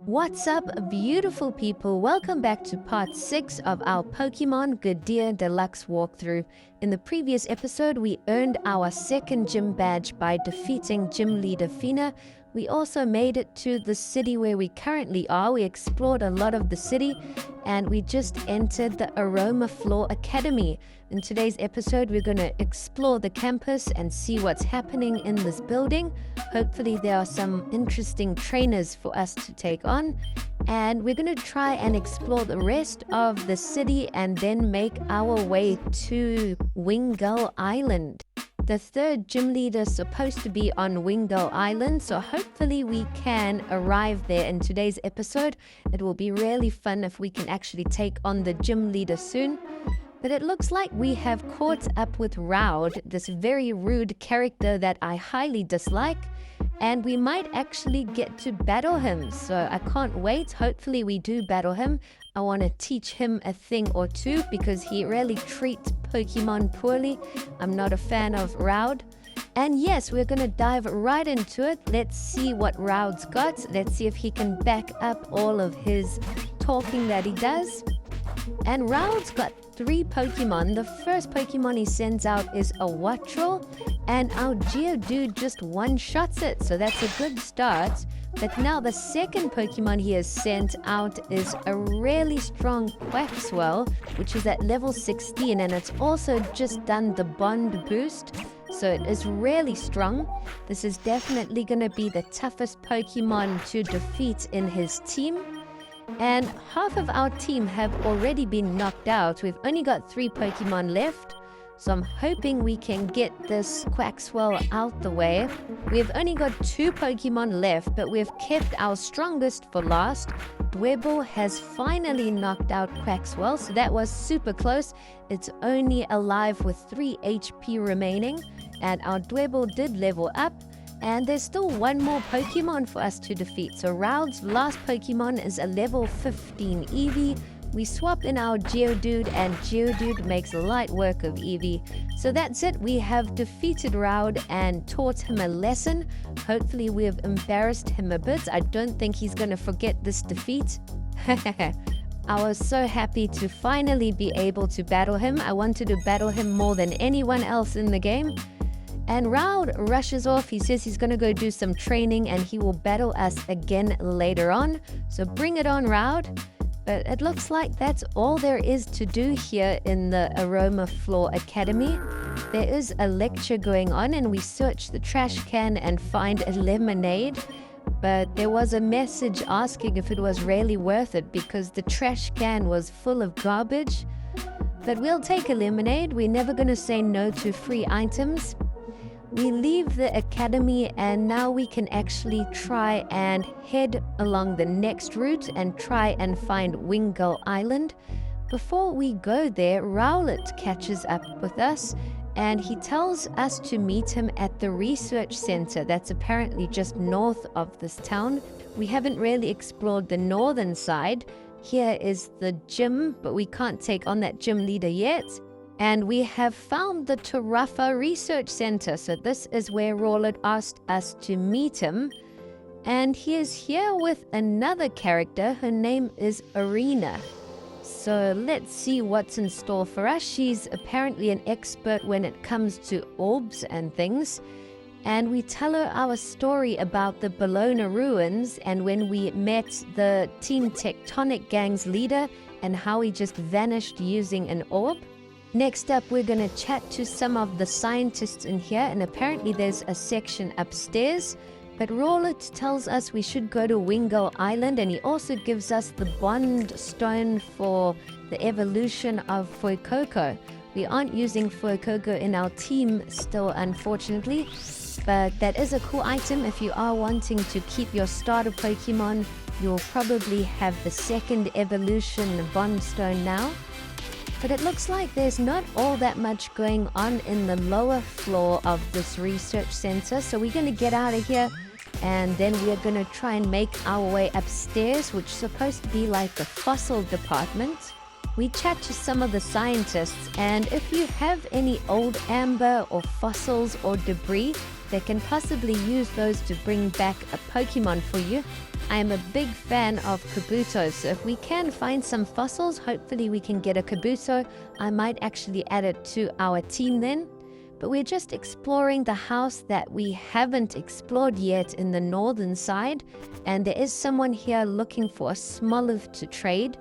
What's up, beautiful people? Welcome back to part 6 of our Pokemon Gadir Deluxe walkthrough. In the previous episode, we earned our second gym badge by defeating Gym Leader Fina. We also made it to the city where we currently are. We explored a lot of the city and we just entered the Aromaflor Academy. In today's episode, we're going to explore the campus and see what's happening in this building. Hopefully there are some interesting trainers for us to take on. And we're going to try and explore the rest of the city and then make our way to Wingull Island. The third gym leader is supposed to be on Wingull Island, so hopefully we can arrive there in today's episode. It will be really fun if we can actually take on the gym leader soon. But it looks like we have caught up with Roud, this very rude character that I highly dislike, and we might actually get to battle him. So I can't wait. Hopefully we do battle him. I want to teach him a thing or two because he really treats Pokemon poorly. I'm not a fan of Roud. And yes, we're going to dive right into it. Let's see what Roud's got. Let's see if he can back up all of his talking that he does. And Roud's got 3 Pokemon. The first Pokemon he sends out is a Wattrel, and our Geodude just one-shots it, so that's a good start. But now the second Pokemon he has sent out is a really strong Quaxwell, which is at level 16, and it's also just done the Bond boost, so it is really strong. This is definitely going to be the toughest Pokemon to defeat in his team. And half of our team have already been knocked out. We've only got 3 Pokemon left. So I'm hoping we can get this Quaxwell out the way. We've only got 2 Pokemon left, but we've kept our strongest for last. Dwebble has finally knocked out Quaxwell, so that was super close. It's only alive with 3 HP remaining, and our Dwebble did level up. And there's still one more Pokemon for us to defeat. So Roud's last Pokemon is a level 15 Eevee. We swap in our Geodude and Geodude makes light work of Eevee. So that's it. We have defeated Roud and taught him a lesson. Hopefully we have embarrassed him a bit. I don't think he's going to forget this defeat. I was so happy to finally be able to battle him. I wanted to battle him more than anyone else in the game. And Roud rushes off. He says he's going to go do some training and he will battle us again later on. So bring it on, Roud. But it looks like that's all there is to do here in the Aromaflor Academy. There is a lecture going on and we search the trash can and find a lemonade. But there was a message asking if it was really worth it because the trash can was full of garbage. But we'll take a lemonade. We're never going to say no to free items. We leave the academy and now we can actually try and head along the next route and try and find Wingull Island. Before we go there, Rowlet catches up with us and he tells us to meet him at the research center that's apparently just north of this town. We haven't really explored the northern side. Here is the gym, but we can't take on that gym leader yet. And we have found the Terrafa Research Center. So this is where Rowlet asked us to meet him. And he is here with another character. Her name is Arena. So let's see what's in store for us. She's apparently an expert when it comes to orbs and things. And we tell her our story about the Bologna ruins and when we met the Team Tectonic Gang's leader and how he just vanished using an orb. Next up, we're going to chat to some of the scientists in here, and apparently there's a section upstairs. But Rowlet tells us we should go to Wingull Island, and he also gives us the Bond Stone for the evolution of Fuecoco. We aren't using Fuecoco in our team still, unfortunately, but that is a cool item. If you are wanting to keep your starter Pokemon, you'll probably have the second evolution Bond Stone now. But it looks like there's not all that much going on in the lower floor of this research center. So we're going to get out of here and then we're going to try and make our way upstairs, which is supposed to be like the fossil department. We chat to some of the scientists, and if you have any old amber or fossils or debris, that can possibly use those to bring back a Pokemon for you. I am a big fan of Kabuto, so if we can find some fossils, hopefully we can get a Kabuto. I might actually add it to our team then. But we're just exploring the house that we haven't explored yet in the northern side. And there is someone here looking for a Smoliv to trade.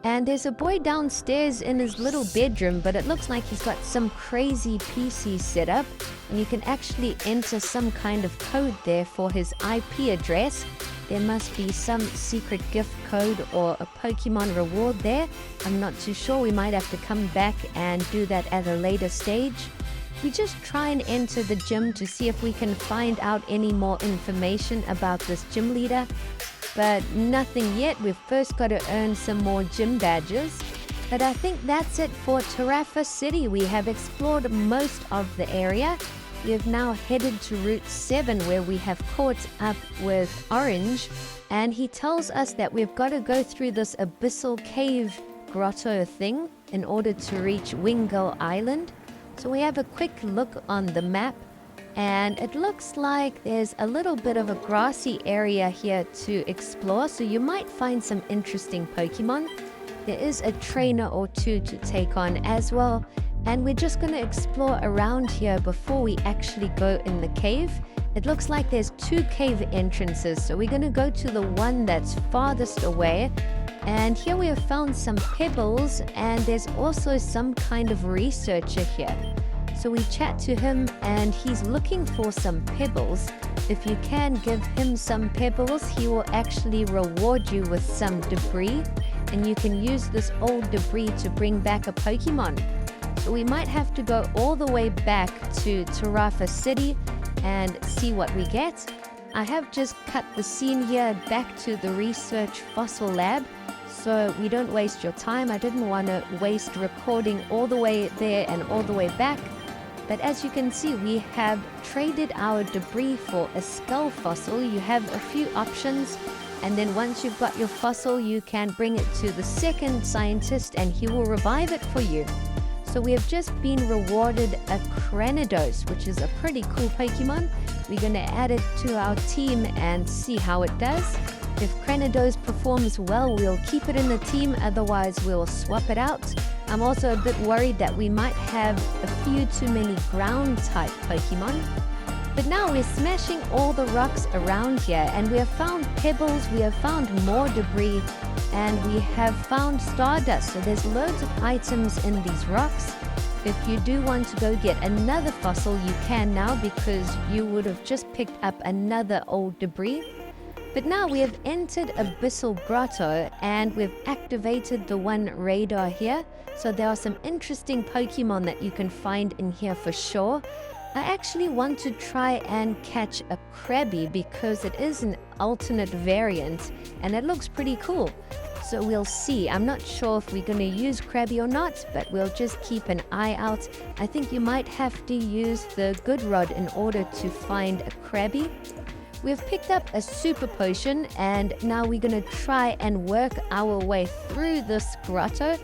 And there's a boy downstairs in his little bedroom, but it looks like he's got some crazy PC set up. And you can actually enter some kind of code there for his IP address. There must be some secret gift code or a Pokemon reward there. I'm not too sure. We might have to come back and do that at a later stage. We just try and enter the gym to see if we can find out any more information about this gym leader. But nothing yet. We've first got to earn some more gym badges. But I think that's it for Terrafa City. We have explored most of the area. We have now headed to Route 7 where we have caught up with Orange. And he tells us that we've got to go through this abyssal cave grotto thing in order to reach Wingull Island. So we have a quick look on the map. And it looks like there's a little bit of a grassy area here to explore. So you might find some interesting Pokemon. There is a trainer or two to take on as well. And we're just going to explore around here before we actually go in the cave. It looks like there's 2 cave entrances, so we're going to go to the one that's farthest away. And here we have found some pebbles, and there's also some kind of researcher here. So we chat to him, and he's looking for some pebbles. If you can give him some pebbles, he will actually reward you with some debris. And you can use this old debris to bring back a Pokemon. So we might have to go all the way back to Terrafa City and see what we get. I have just cut the scene here back to the research fossil lab so we don't waste your time. I didn't want to waste recording all the way there and all the way back. But as you can see, we have traded our debris for a skull fossil. You have a few options, and then once you've got your fossil, you can bring it to the second scientist and he will revive it for you. So we have just been rewarded a Grottos, which is a pretty cool Pokemon. We're going to add it to our team and see how it does. If Grottos performs well, we'll keep it in the team. Otherwise, we'll swap it out. I'm also a bit worried that we might have a few too many ground-type Pokemon. But now we're smashing all the rocks around here, and we have found pebbles, we have found more debris, and we have found stardust. So there's loads of items in these rocks. If you do want to go get another fossil, you can now, because you would have just picked up another old debris. But now we have entered ABYSSAL Grotto, and we've activated the one radar here. So there are some interesting Pokemon that you can find in here for sure. I actually want to try and catch a Krabby because it is an alternate variant and it looks pretty cool. So we'll see. I'm not sure if we're going to use Krabby or not, but we'll just keep an eye out. I think you might have to use the good rod in order to find a Krabby. We've picked up a super potion, and now we're going to try and work our way through this grotto.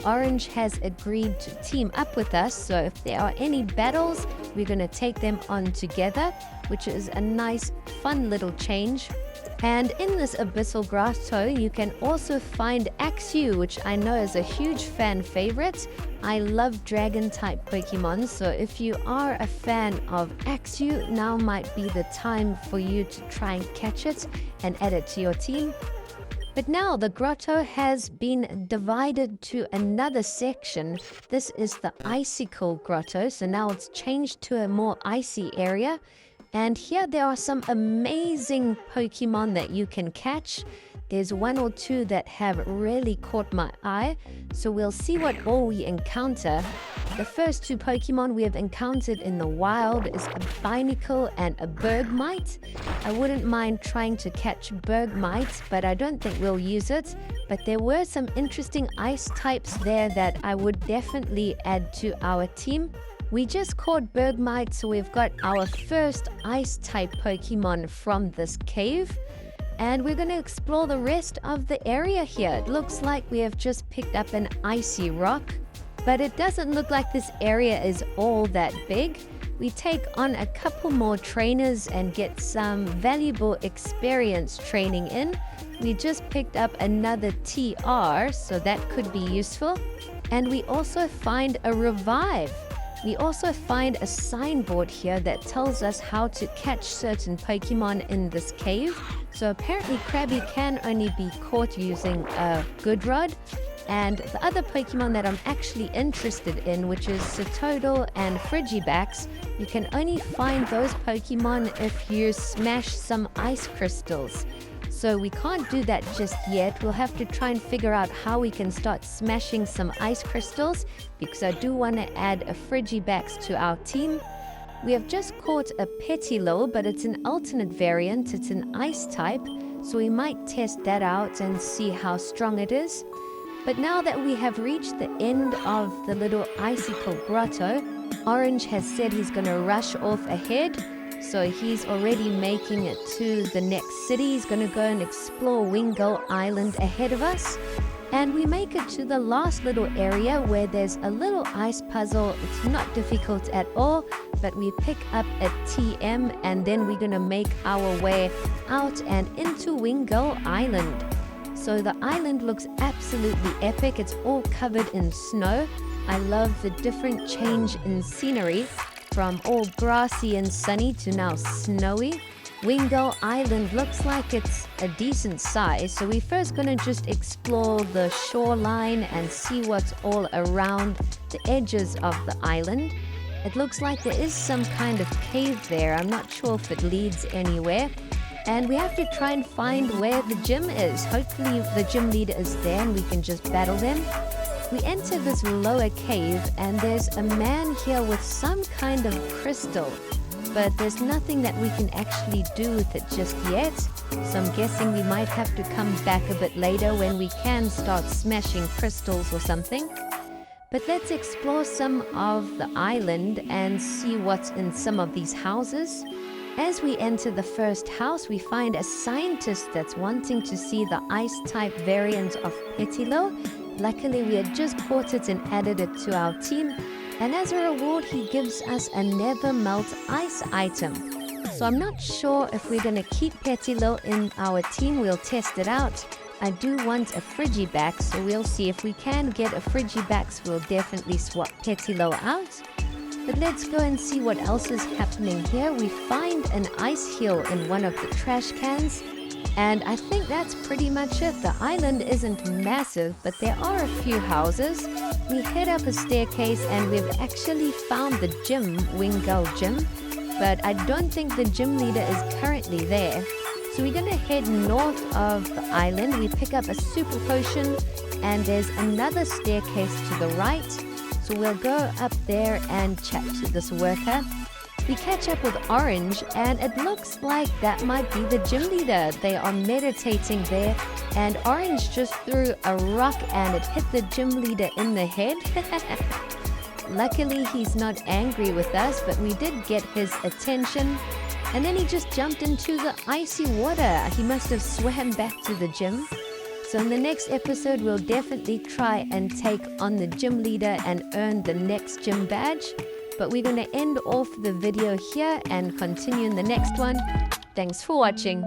Orange has agreed to team up with us, so if there are any battles, we're going to take them on together, which is a nice, fun little change. And in this Abyssal Grotto, you can also find Axew, which I know is a huge fan favorite. I love dragon-type Pokemon, so if you are a fan of Axew, now might be the time for you to try and catch it and add it to your team. But now the grotto has been divided to another section. This is the Icicle Grotto, so now it's changed to a more icy area. And here there are some amazing Pokemon that you can catch. There's one or two that have really caught my eye, so we'll see what all we encounter. The first two Pokemon we have encountered in the wild is a Binacle and a Bergmite. I wouldn't mind trying to catch Bergmite, but I don't think we'll use it. But there were some interesting ice types there that I would definitely add to our team. We just caught Bergmite, so we've got our first ice-type Pokemon from this cave. And we're going to explore the rest of the area here. It looks like we have just picked up an icy rock, but it doesn't look like this area is all that big. we take on a couple more trainers and get some valuable experience training in. We just picked up another TR, so that could be useful. And we also find a revive. We also find a signboard here that tells us how to catch certain Pokemon in this cave. So apparently Krabby can only be caught using a good rod. And the other Pokemon that I'm actually interested in, which is Cetoadle and Frigibax, you can only find those Pokemon if you smash some ice crystals. So we can't do that just yet. We'll have to try and figure out how we can start smashing some ice crystals, because I do want to add a Frigibax to our team. We have just caught a Petilil, but it's an alternate variant. It's an ice type, so we might test that out and see how strong it is. But now that we have reached the end of the little Icicle grotto, Orange has said he's going to rush off ahead. So he's already making it to the next city. He's going to go and explore Wingull Island ahead of us. And we make it to the last little area where there's a little ice puzzle. It's not difficult at all, but we pick up a TM and then we're going to make our way out and into Wingull Island. So the island looks absolutely epic. It's all covered in snow. I love the different change in scenery, from all grassy and sunny to now snowy. Wingull Island looks like it's a decent size, so we're first going to just explore the shoreline and see what's all around the edges of the island. It looks like there is some kind of cave there. I'm not sure if it leads anywhere. And we have to try and find where the gym is. Hopefully the gym leader is there and we can just battle them. We enter this lower cave and there's a man here with some kind of crystal, but there's nothing that we can actually do with it just yet. So I'm guessing we might have to come back a bit later when we can start smashing crystals or something. But let's explore some of the island and see what's in some of these houses. As we enter the first house, we find a scientist that's wanting to see the ice-type variant of Petilil. Luckily, we had just caught it and added it to our team. And as a reward, he gives us a Never Melt Ice item. So I'm not sure if we're going to keep Petilil in our team. We'll test it out. I do want a Frigibax, so we'll see if we can get a Frigibax. We'll definitely swap Petilil out. But let's go and see what else is happening here. We find an ice heel in one of the trash cans. And I think that's pretty much it. The island isn't massive, but there are a few houses. We head up a staircase and we've actually found the gym, Wingull Gym. But I don't think the gym leader is currently there. So we're going to head north of the island. We pick up a super potion and there's another staircase to the right. So we'll go up there and chat to this worker. We catch up with Orange and it looks like that might be the gym leader. They are meditating there and Orange just threw a rock and it hit the gym leader in the head. Luckily he's not angry with us, but we did get his attention. And then he just jumped into the icy water. He must have swam back to the gym. So in the next episode, we'll definitely try and take on the gym leader and earn the next gym badge. But we're going to end off the video here and continue in the next one. Thanks for watching.